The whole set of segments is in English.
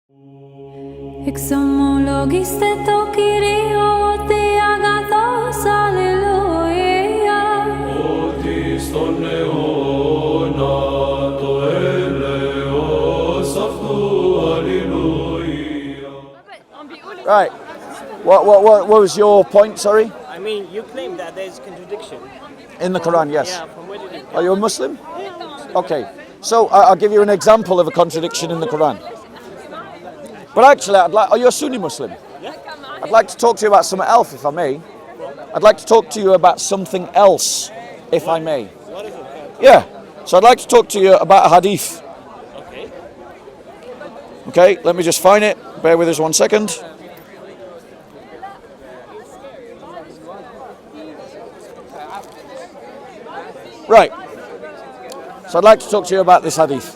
Exomologiste to Kyrio te agathos, alleluia. Otis ton neona to eleos aftu, alleluia. Right. What was your point, sorry? I mean, you claim that there's contradiction. In the Quran, yes. Yeah, from where did it Are you a Muslim? Okay. So I'll give you an example of a contradiction in the Quran. But actually, are you a Sunni Muslim? Yeah. I'd like to talk to you about something else, if I may. I'd like to talk to you about something else, if I may. What is it? Yeah. So I'd like to talk to you about a hadith. Okay. Okay, let me just find it. Bear with us 1 second. Right. So I'd like to talk to you about this hadith.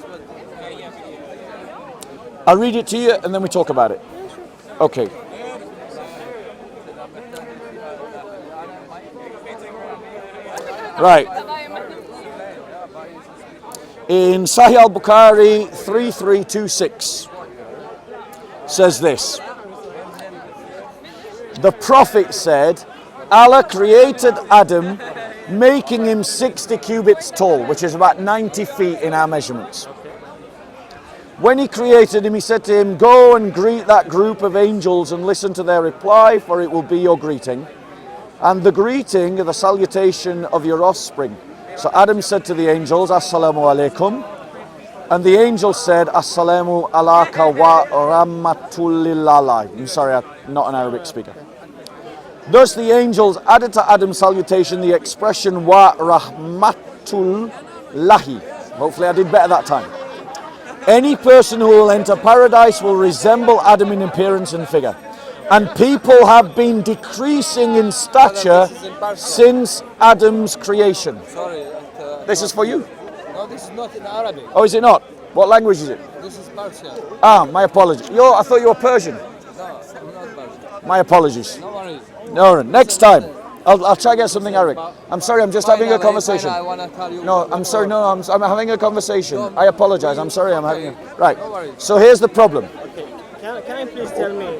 I'll read it to you and then we talk about it. Okay. Right. In Sahih al-Bukhari 3326 says this. The Prophet said, Allah created Adam making him 60 cubits tall, which is about 90 feet in our measurements. When he created him, he said to him, go and greet that group of angels and listen to their reply, for it will be your greeting. And the greeting, the salutation of your offspring. So Adam said to the angels, Assalamu alaikum. And the angels said, Assalamu alaka wa rahmatullahi. I'm sorry, I'm not an Arabic speaker. Thus the angels added to Adam's salutation the expression wa rahmatullahi. Hopefully I did better that time. Any person who will enter paradise will resemble Adam in appearance and figure. And people have been decreasing in stature since Adam's creation. Sorry. This is for you? No, this is not in Arabic. Oh, is it not? What language is it? This is Persian. Ah, my apologies. I thought you were Persian. No, I'm not Persian. My apologies. No worries. No, next time. I'll try to get something Arabic. I'm sorry, I'm just having a conversation. I want to tell you. No, I'm sorry, no, I'm having a conversation. I apologize, I'm sorry, I'm having a... Right, No worries. so here's the problem. Okay. Can I please tell me,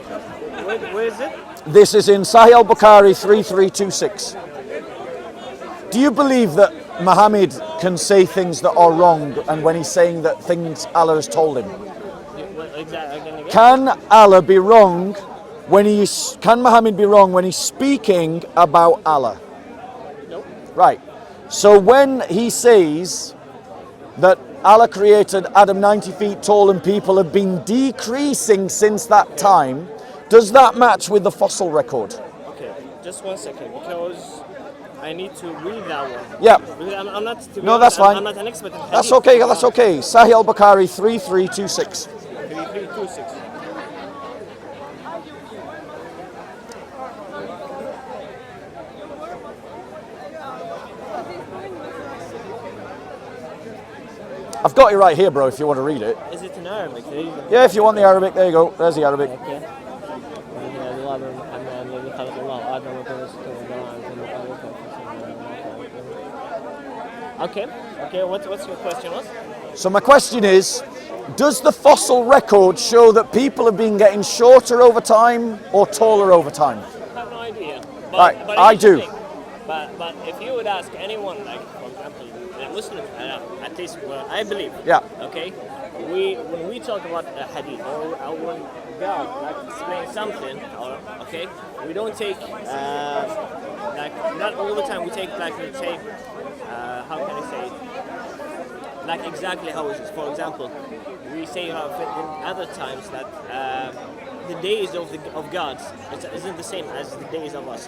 where is it? This is in Sahih al-Bukhari 3326. Do you believe that Muhammad can say things that are wrong and when he's saying that things Allah has told him? Exactly. Can Allah be wrong can Muhammad be wrong when he's speaking about Allah? Nope. Right. So when he says that Allah created Adam 90 feet tall and people have been decreasing since that time, does that match with the fossil record? Okay, just 1 second, because I need to read that one. Yeah. Because I'm not. To be No, honest, that's fine. I'm not an expert in hadith. That's okay, that's okay. Sahih al-Bukhari 3326. 3326. I've got it right here, bro, if you want to read it. Is it in Arabic? Yeah, if you want the Arabic, there you go. There's the Arabic. Okay. Okay, what's your question was? So my question is, does the fossil record show that people have been getting shorter over time or taller over time? I have no idea. But, Right, but I here's the do. thing. But if you would ask anyone, like for example, a Muslim, at least well, I believe. Yeah. Okay. When we talk about a hadith or when God like explains something, or okay, we don't take like not all the time. We take like let's say how can I say it? Like exactly how it is. For example, we say in other times that the days of God isn't the same as the days of us.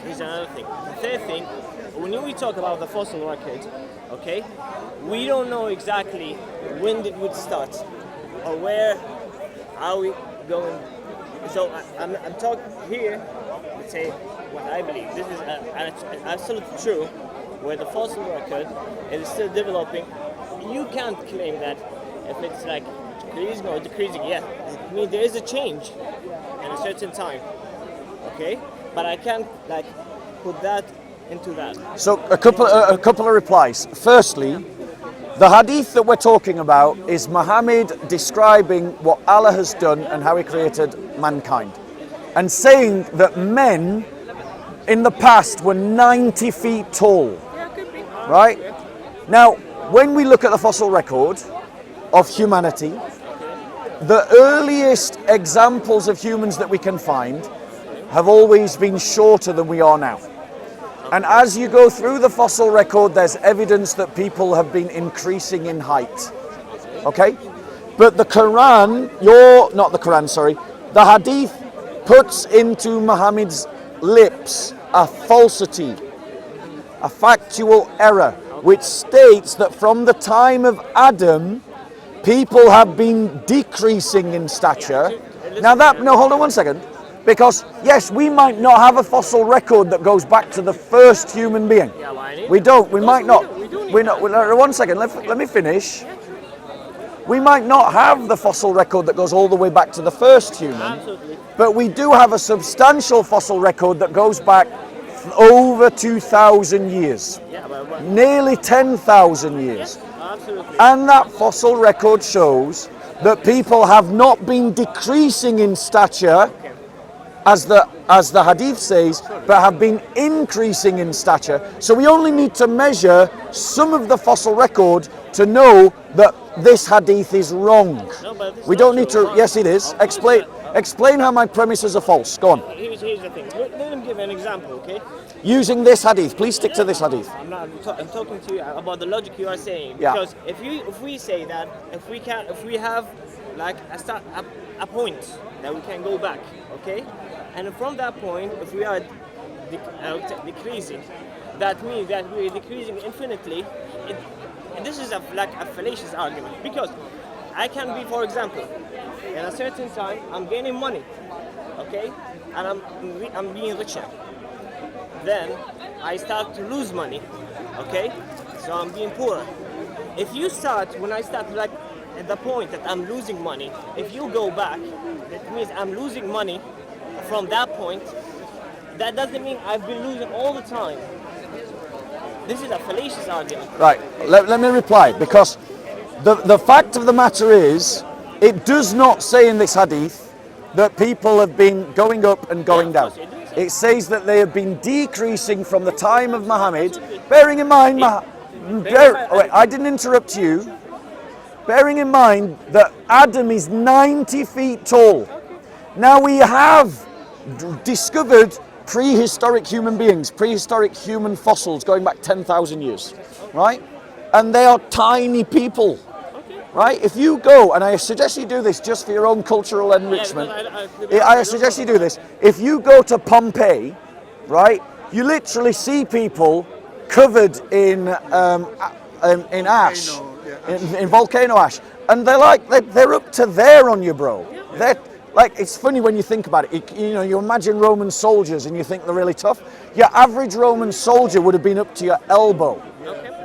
Here's another thing. The third thing, when we talk about the fossil record, okay, we don't know exactly when it would start or where are we going. So I'm talking here, let's say what I believe. This is absolutely true, where the fossil record is still developing. You can't claim that if it's like increasing or decreasing. Yeah, I mean there is a change in a certain time, okay, but I can't like put that into that. So a couple of replies. Firstly, The hadith that we're talking about is Muhammad describing what Allah has done and how he created mankind. And saying that men in the past were 90 feet tall. Right? Now, when we look at the fossil record of humanity, the earliest examples of humans that we can find have always been shorter than we are now. And as you go through the fossil record, there's evidence that people have been increasing in height. Okay? But the Quran, the hadith puts into Muhammad's lips a falsity, a factual error, which states that from the time of Adam, people have been decreasing in stature. Hold on one second. Because, yes, we might not have a fossil record that goes back to the first human being. We don't, we might not. One second, let me finish. We might not have the fossil record that goes all the way back to the first human, but we do have a substantial fossil record that goes back over 2,000 years. Nearly 10,000 years. And that fossil record shows that people have not been decreasing in stature, as the hadith says, but have been increasing in stature. So we only need to measure some of the fossil record to know that this hadith is wrong. We don't need to. Yes, it is. Explain how my premises are false. Go on. Here's the thing. Let him give an example, okay? Using this hadith, please stick to this hadith. I'm talking to you about the logic you are saying. Yeah. Because if we say that if we have like a point that we can go back, okay, and from that point, if we are decreasing, that means that we are decreasing infinitely. And this is a fallacious argument, because I can be, for example, in a certain time I'm gaining money, okay, and I'm being richer. Then I start to lose money, okay, so I'm being poorer. When I start like at the point that I'm losing money, if you go back, that means I'm losing money from that point. That doesn't mean I've been losing all the time. This is a fallacious argument. Right, let me reply, because the fact of the matter is, it does not say in this hadith that people have been going up and going down. It says that they have been decreasing from the time of Muhammad, bearing in mind, I didn't interrupt you, bearing in mind that Adam is 90 feet tall. Now we have discovered prehistoric human beings, prehistoric human fossils going back 10,000 years, right? And they are tiny people, right? If you go, and I suggest you do this just for your own cultural enrichment, I suggest you do this. If you go to Pompeii, right, you literally see people covered in ash, in volcano ash, and they're up to there on you, bro. They're like, it's funny when you think about it. You imagine Roman soldiers and you think they're really tough. Your average Roman soldier would have been up to your elbow.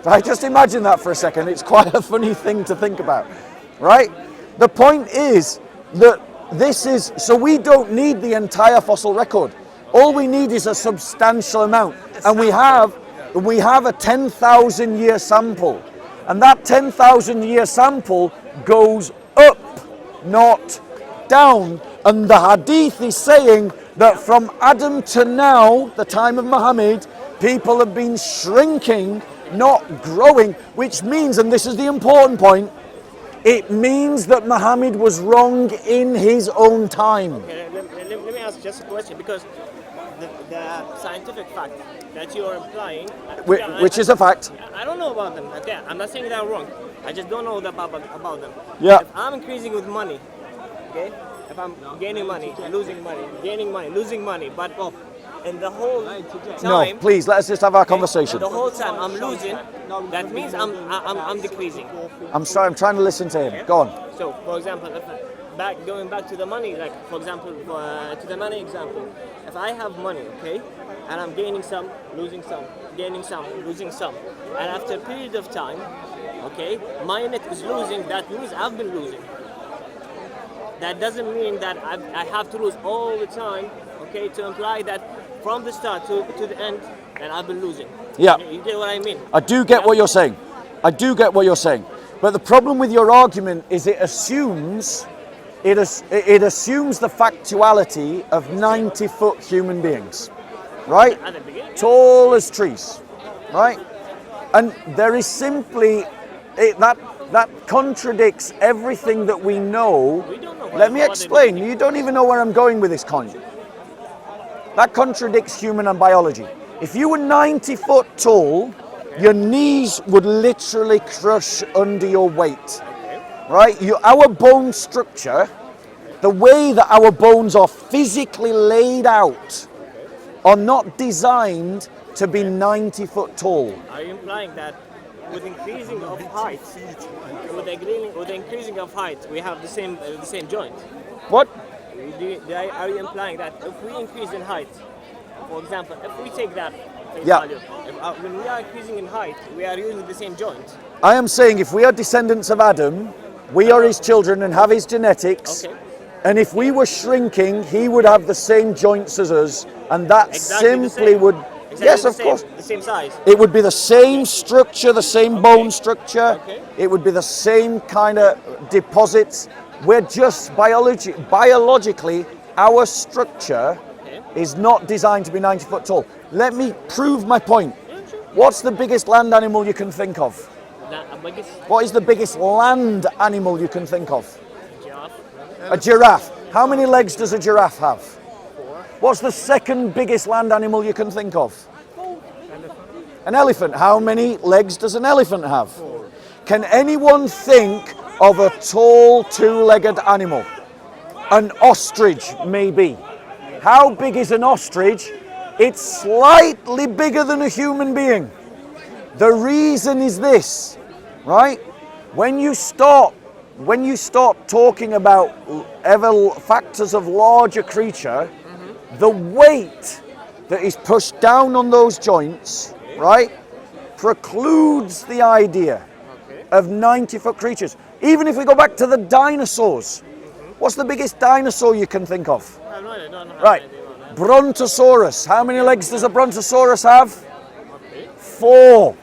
Right? Just imagine that for a second. It's quite a funny thing to think about, right? The point is that so we don't need the entire fossil record. All we need is a substantial amount, and we have a 10,000 year sample, and that 10,000 year sample goes up, not down. And the hadith is saying that from Adam to now, the time of Muhammad, people have been shrinking, not growing, which means, and this is the important point, it means that Muhammad was wrong in his own time. Okay, let me ask just a question, because the scientific fact that you are implying, which is a fact. I don't know about them. Okay, I'm not saying they're wrong. I just don't know about them. Yeah. If I'm increasing with money, okay, if I'm gaining money, losing money, gaining money, losing money, but in the whole time, no, please let us just have our conversation. The whole time I'm losing, that means I'm decreasing. I'm sorry, I'm trying to listen to him. Go on. So, for example, going back to the money, like for example, to the money example, if I have money, okay, and I'm gaining some, losing some, gaining some, losing some, and after a period of time, okay, my net is losing. That means I've been losing. That doesn't mean that I have to lose all the time, okay, to imply that from the start to the end, and I've been losing. Yeah. You get what I mean? I do get what you're saying. I do get what you're saying. But the problem with your argument is it assumes the factuality of 90-foot human beings, right? At the beginning, Tall as trees, right? And there is simply that contradicts everything that we know. we don't know. Let me explain. You don't even know where I'm going with this coin. That contradicts human and biology. If you were 90 foot tall, your knees would literally crush under your weight, right? Our bone structure, the way that our bones are physically laid out, are not designed to be 90 foot tall. Are you implying that with increasing of height, with the increasing of height, we have the same joint? What? Are you implying that if we increase in height, for example, if we take that face Yeah. value, when we are increasing in height, we are using the same joint? I am saying if we are descendants of Adam, we are his children and have his genetics. Okay. And if we were shrinking, he would have the same joints as us, and that Exactly the simply same. would. Exactly Yes, the of same, course. the same size. It would be the same structure, the same bone structure. Okay. It would be the same kind of deposits. We're just biologically, our structure is not designed to be 90 foot tall. Let me prove my point. What's the biggest land animal you can think of? What is the biggest land animal you can think of? A giraffe. How many legs does a giraffe have? 4. What's the second biggest land animal you can think of? An elephant. How many legs does an elephant have? 4. Can anyone think of a tall two-legged animal? An ostrich, maybe. How big is an ostrich? It's slightly bigger than a human being. The reason is this, right? When you start talking about factors of larger creature, the weight that is pushed down on those joints, right, precludes the idea of 90-foot creatures. Even if we go back to the dinosaurs, what's the biggest dinosaur you can think of? Right, Brontosaurus. How many legs does a Brontosaurus have? 4.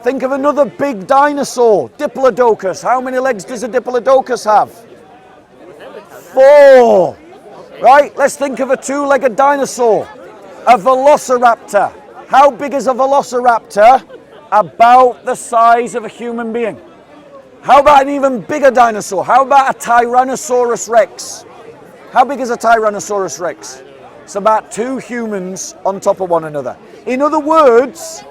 Think of another big dinosaur, Diplodocus. How many legs does a Diplodocus have? 4. Right, let's think of a two-legged dinosaur, a Velociraptor. How big is a Velociraptor? About the size of a human being. How about an even bigger dinosaur? How about a Tyrannosaurus Rex? How big is a Tyrannosaurus Rex? It's about 2 humans on top of one another. In other words,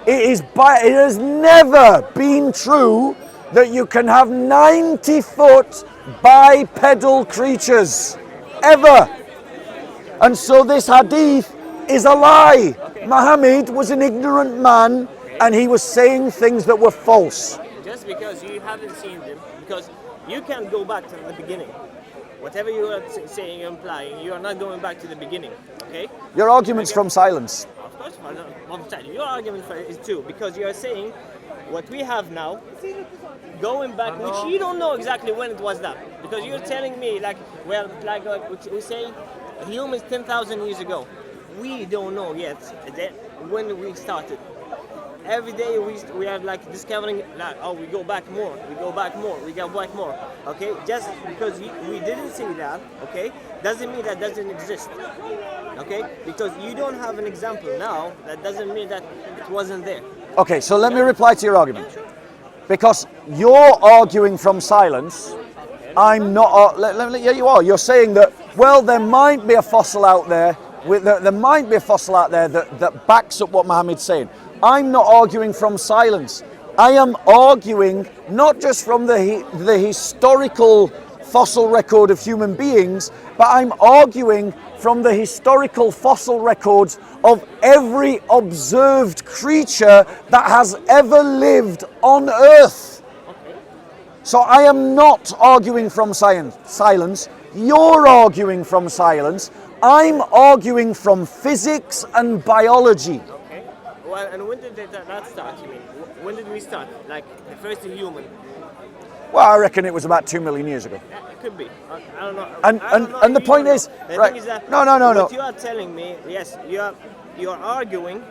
it has never been true that you can have 90-foot bipedal creatures, ever. And so this hadith is a lie. Muhammad was an ignorant man and he was saying things that were false. Just because you haven't seen them, because you can't go back to the beginning. Whatever you are saying, implying, you are not going back to the beginning, okay? Your argument's from silence. Of course, your argument is true, because you are saying what we have now, going back, which you don't know exactly when it was done, because you're telling me, like, well, like we say, humans 10,000 years ago. We don't know yet when we started. Every day we are like discovering, like, oh, we go back more, okay? Just because we didn't see that, okay, doesn't mean that doesn't exist, okay? Because you don't have an example now, that doesn't mean that it wasn't there. Okay, so let me reply to your argument. Because you're arguing from silence, I'm not. Yeah, you are. You're saying that, well, there might be a fossil out there. That backs up what Muhammad's saying. I'm not arguing from silence. I am arguing not just from the historical fossil record of human beings, but I'm arguing from the historical fossil records of every observed creature that has ever lived on Earth. So I am not arguing from silence. You're arguing from silence. I'm arguing from physics and biology. Okay. Well, and when did that start, you mean? When did we start? Like, the first human? Well, I reckon it was about 2 million years ago. Yeah, it could be. I don't know. And the point is, right? Thing is that No. What you are telling me, yes, you are arguing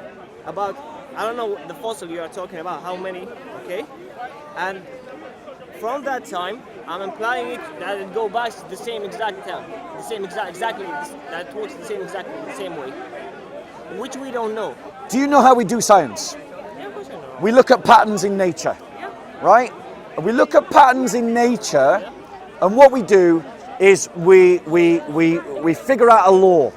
about, I don't know the fossil you are talking about, how many, okay? And from that time, I'm implying it that it go back to the same exact time, that works exactly the same way, which we don't know. Do you know how we do science? Yeah, of course I know. We look at patterns in nature, Yeah. right? We look at patterns in nature, and what we do is we figure out a law,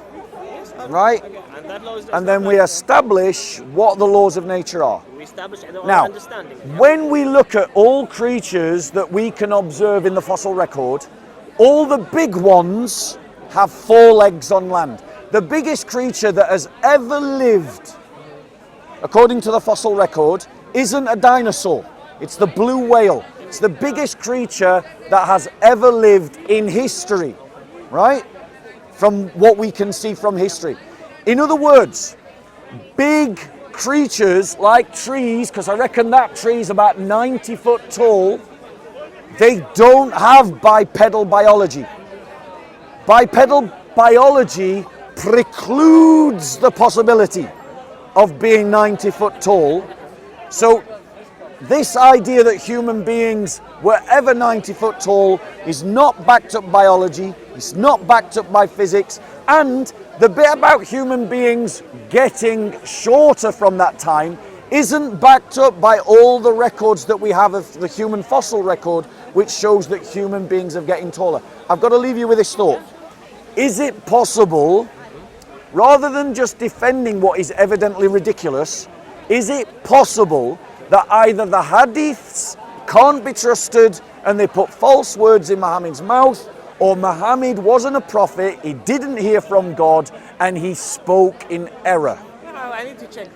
right? Okay. And that law is And then we establish what the laws of nature are. we establish our Now, understanding. when we look at all creatures that we can observe in the fossil record, all the big ones have 4 legs on land. The biggest creature that has ever lived, according to the fossil record, isn't a dinosaur. It's the blue whale. It's the biggest creature that has ever lived in history, right? From what we can see from history. In other words, big creatures like trees, because I reckon that tree's about 90 foot tall, they don't have bipedal biology. Bipedal biology precludes the possibility of being 90 foot tall. So this idea that human beings were ever 90 foot tall is not backed up by biology, it's not backed up by physics, and the bit about human beings getting shorter from that time isn't backed up by all the records that we have of the human fossil record, which shows that human beings are getting taller. I've got to leave you with this thought. Is it possible, rather than just defending what is evidently ridiculous, is it possible that either the hadiths can't be trusted and they put false words in Muhammad's mouth, or Muhammad wasn't a prophet, he didn't hear from God, and he spoke in error? I need to check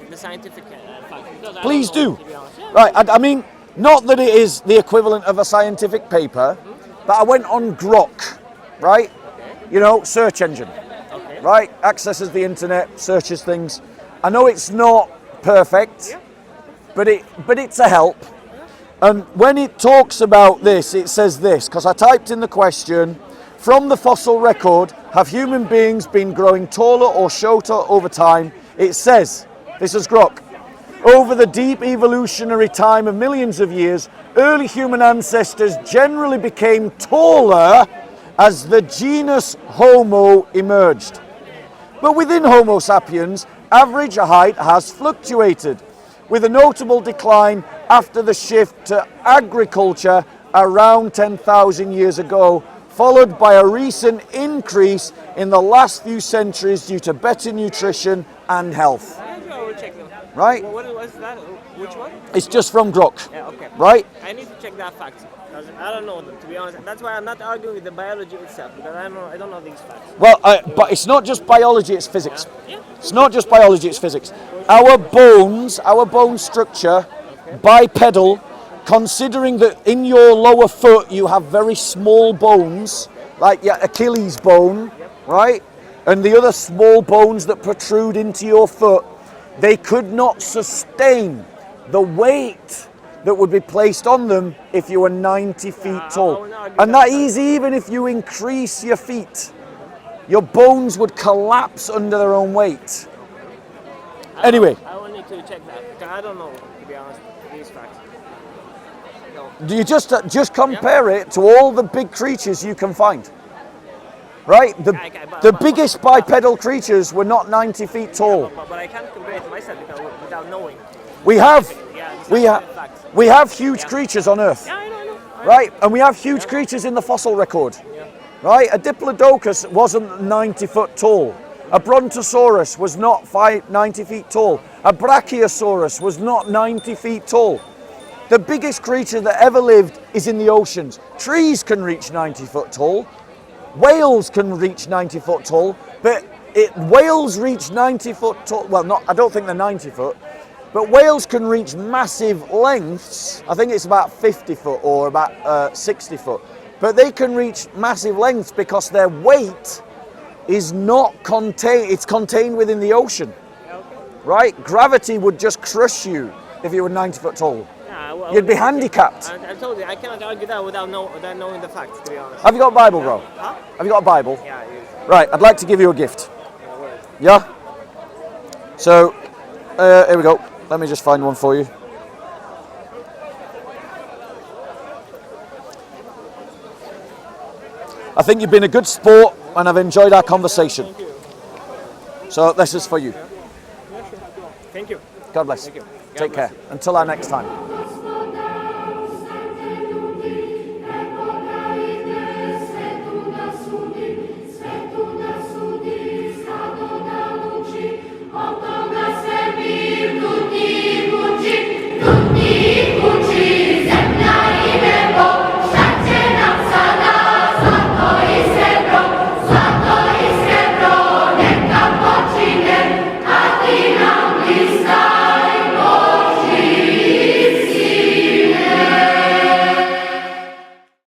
the scientific fact. Because Please I don't know, do. to be honest. Yeah. Right, I mean, not that it is the equivalent of a scientific paper, but I went on Grok, right? You know, search engine, Okay. right? Accesses the internet, searches things. I know it's not perfect, but it's a help. And when it talks about this, it says this, because I typed in the question, from the fossil record, have human beings been growing taller or shorter over time? It says, this is Grok, over the deep evolutionary time of millions of years, early human ancestors generally became taller as the genus Homo emerged. But within Homo sapiens, average height has fluctuated, with a notable decline after the shift to agriculture around 10,000 years ago, followed by a recent increase in the last few centuries due to better nutrition and health. Yeah, I will check them. Right? What was that? Which one? It's just from Grok, Yeah, okay. right? I need to check that fact. Because I don't know them, to be honest. That's why I'm not arguing with the biology itself, because I don't know these facts. Well, but it's not just biology, it's physics. Yeah. It's not just biology, it's physics. Our bones, our bone structure, bipedal, considering that in your lower foot you have very small bones, like your Achilles bone, right? And the other small bones that protrude into your foot, they could not sustain the weight that would be placed on them if you were 90 feet tall. And that is even if you increase your feet. Your bones would collapse under their own weight. Anyway, I will need to check that, because I don't know, to be honest, these facts. No. do you just compare it to all the big creatures you can find? Right? The biggest bipedal creatures were not 90 feet tall. But I can't compare it to myself without knowing. We have Facts. we have huge creatures on Earth. Yeah, I know. Right? And we have huge creatures in the fossil record. Right? A Diplodocus wasn't 90 foot tall. A Brontosaurus was not 90 feet tall. A Brachiosaurus was not 90 feet tall. The biggest creature that ever lived is in the oceans. Trees can reach 90 foot tall. Whales can reach 90 foot tall. But whales reach 90 foot tall. Well, I don't think they're 90 foot. But whales can reach massive lengths. I think it's about 50 foot or about 60 foot. But they can reach massive lengths because their weight is not contained. It's contained within the ocean. Right? Gravity would just crush you if you were 90 foot tall. Yeah, well, You'd be handicapped. I told you, I cannot argue that without knowing the facts, to be honest. Have you got a Bible, bro? Huh? Have you got a Bible? Yeah, it is. Right, I'd like to give you a gift. Yeah? So, here we go. Let me just find one for you. I think you've been a good sport and I've enjoyed our conversation. So this is for you. Thank you. God bless. Take care. Until our next time.